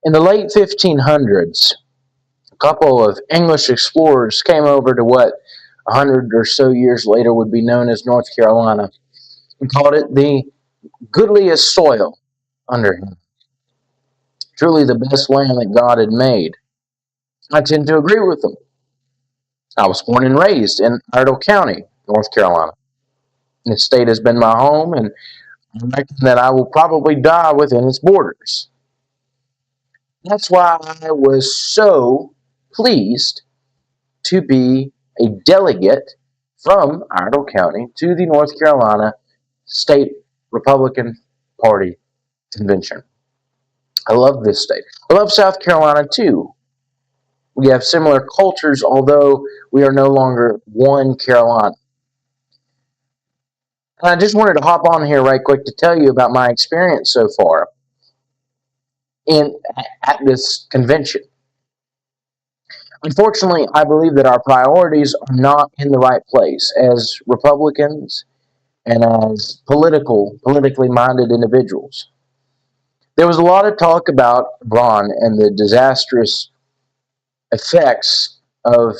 In the late 1500s, a couple of English explorers came over to what 100 or so years later would be known as North Carolina and called it the goodliest soil under him. Truly the best land that God had made. I tend to agree with them. I was born and raised in Iredell County, North Carolina. The state has been my home, and I reckon that I will probably die within its borders. That's why I was so pleased to be a delegate from Iredell County to the North Carolina State Republican Party Convention. I love this state. I love South Carolina too. We have similar cultures, although we are no longer one Carolina. And I just wanted to hop on here right quick to tell you about my experience so far in at this convention. Unfortunately, I believe that our priorities are not in the right place as Republicans and as politically minded individuals. There was a lot of talk about Iran and the disastrous effects of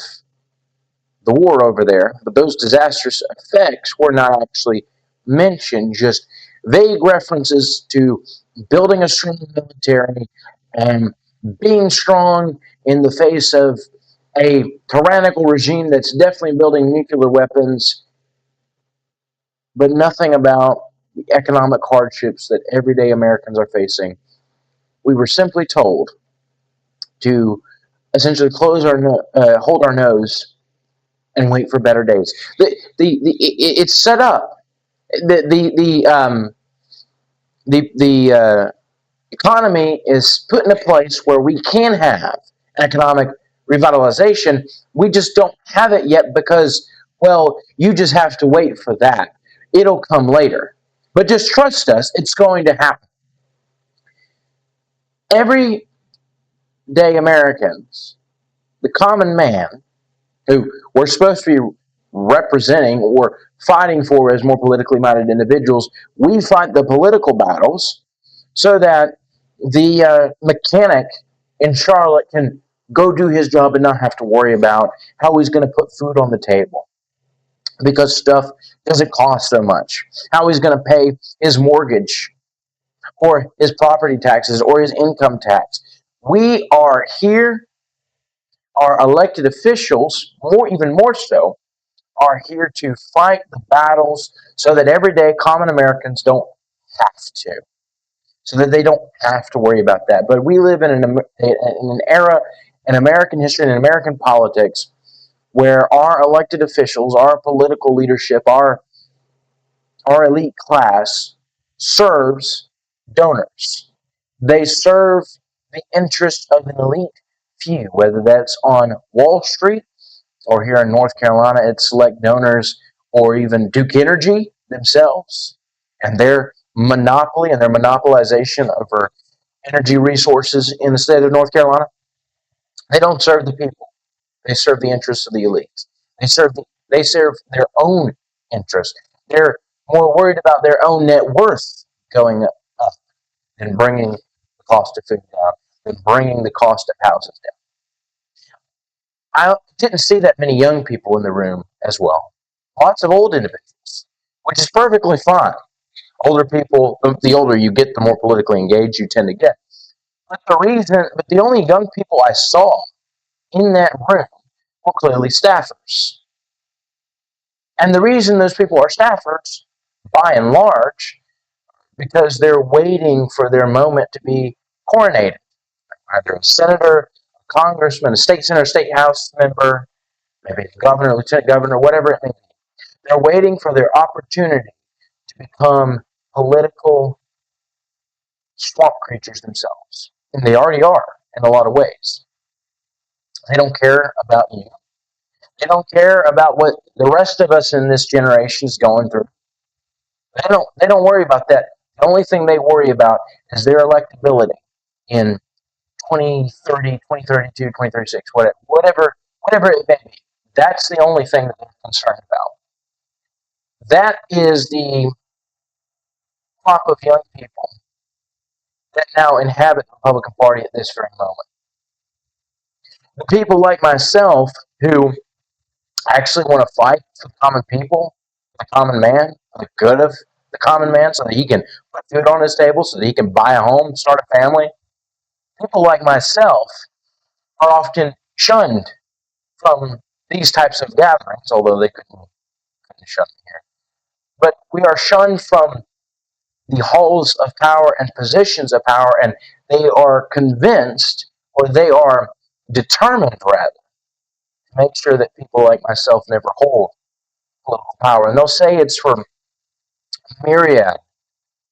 the war over there, but those disastrous effects were not actually mentioned, just vague references to building a strong military and being strong in the face of a tyrannical regime that's definitely building nuclear weapons, but nothing about the economic hardships that everyday Americans are facing. We were simply told to essentially hold our nose and wait for better days. It's set up. The economy is put in a place where we can have economic revitalization. We just don't have it yet because, well, you just have to wait for that. It'll come later. But just trust us, it's going to happen. Everyday Americans, the common man, who we're supposed to be representing or fighting for as more politically minded individuals, we fight the political battles so that the mechanic in Charlotte can go do his job and not have to worry about how he's going to put food on the table because stuff doesn't cost so much, how he's going to pay his mortgage or his property taxes or his income tax. We are here, our elected officials, even more so, are here to fight the battles so that everyday common Americans don't have to, so that they don't have to worry about that. But we live in an era in American history and in American politics where our elected officials, our political leadership, our elite class serves donors. They serve the interest of an elite few, whether that's on Wall Street or here in North Carolina at select donors or even Duke Energy themselves and their monopoly and their monopolization over energy resources in the state of North Carolina. They don't serve the people. They serve the interests of the elites. They serve their own interests. They're more worried about their own net worth going up than bringing the cost of food down, than bringing the cost of houses down. I didn't see that many young people in the room as well. Lots of old individuals, which is perfectly fine. Older people, the older you get, the more politically engaged you tend to get. But the only young people I saw in that room were clearly staffers. And the reason those people are staffers, by and large, because they're waiting for their moment to be coronated. Either a senator, a congressman, a state senator, state house member, maybe a governor, lieutenant governor, whatever it may be. They're waiting for their opportunity to become political swamp creatures themselves. And they already are in a lot of ways. They don't care about you. They don't care about what the rest of us in this generation is going through. They don't worry about that. The only thing they worry about is their electability in 2030, 2032, 2036, whatever it may be. That's the only thing that they're concerned about. That is the crop of young people that now inhabit the Republican Party at this very moment. The people like myself who actually want to fight for the common people, the common man, the good of the common man, so that he can put food on his table, so that he can buy a home, start a family. People like myself are often shunned from these types of gatherings, although they couldn't shun me here. But we are shunned from the halls of power and positions of power, and they are convinced, or they are determined, rather, to make sure that people like myself never hold political power. And they'll say it's for a myriad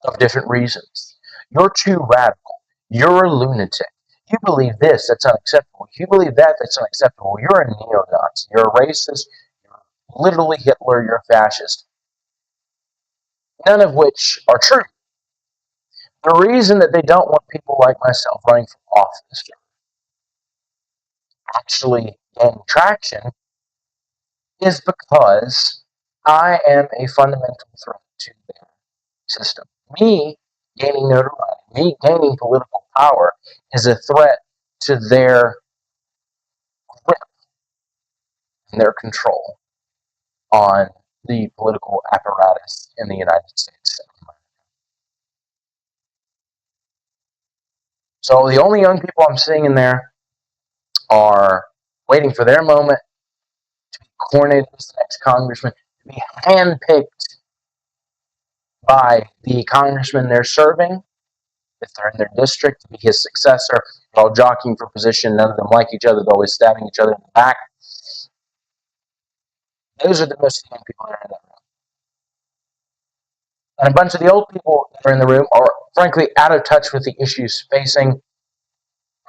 of different reasons. You're too radical. You're a lunatic. You believe this, that's unacceptable. You believe that, that's unacceptable. You're a neo-Nazi. You're a racist. You're literally Hitler. You're a fascist. None of which are true. The reason that they don't want people like myself running for office actually gaining traction is because I am a fundamental threat to their system. Me gaining notoriety, me gaining political power is a threat to their grip and their control on the political apparatus in the United States. So the only young people I'm seeing in there are waiting for their moment to be coronated as the next congressman, to be handpicked by the congressman they're serving, if they're in their district, to be his successor. They're all jockeying for position. None of them like each other. They're always stabbing each other in the back. Those are the most young people that are in that room. And a bunch of the old people that are in the room are, frankly, out of touch with the issues facing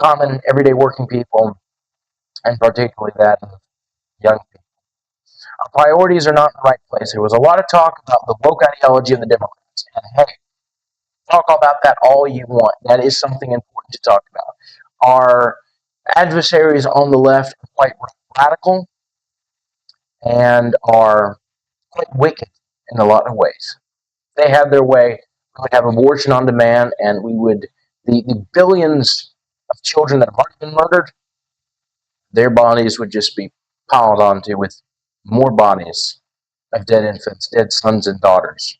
common, everyday working people, and particularly that of young people. Our priorities are not in the right place. There was a lot of talk about the woke ideology of the Democrats. And hey, talk about that all you want. That is something important to talk about. Our adversaries on the left are quite radical and are quite wicked in a lot of ways. If they had their way, we would have abortion on demand, and we would, the billions of children that have already been murdered, their bodies would just be piled onto with more bodies of dead infants, dead sons and daughters.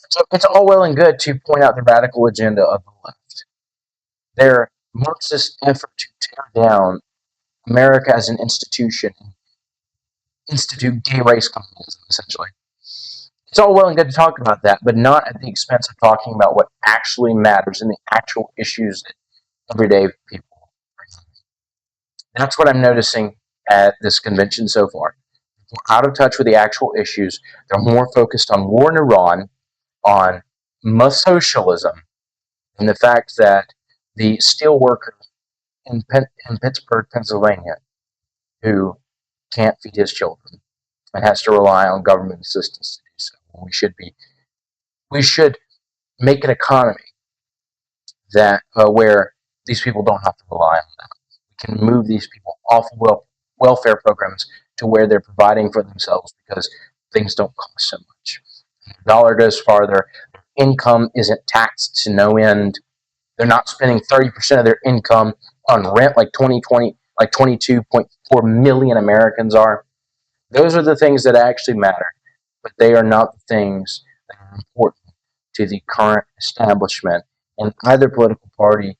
So it's all well and good to point out the radical agenda of the left, their Marxist effort to tear down America as an institution, institute gay race communism, essentially. It's all well and good to talk about that, but not at the expense of talking about what actually matters and the actual issues that everyday people are. That's what I'm noticing at this convention so far. They're out of touch with the actual issues. They're more focused on war in Iran, on socialism, and the fact that the steel worker in Pittsburgh, Pennsylvania, who can't feed his children and has to rely on government assistance to do so. We should make an economy that where these people don't have to rely on that. We can move these people off of welfare programs to where they're providing for themselves because things don't cost so much. The dollar goes farther. Their income isn't taxed to no end. They're not spending 30% of their income on rent like 22.4 million Americans are. Those are the things that actually matter, but they are not the things that are important to the current establishment in either political party,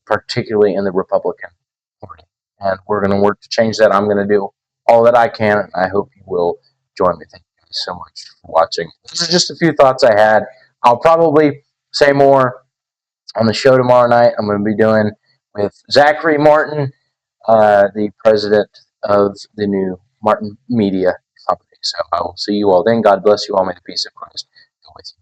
particularly in the Republican Party. And we're going to work to change that. I'm going to do all that I can, and I hope you will join me. Thank you guys so much for watching. These are just a few thoughts I had. I'll probably say more on the show tomorrow night. I'm going to be doing with Zachary Martin, the president of the new Martin Media Company. So I will see you all then. God bless you all. May the peace of Christ go with you.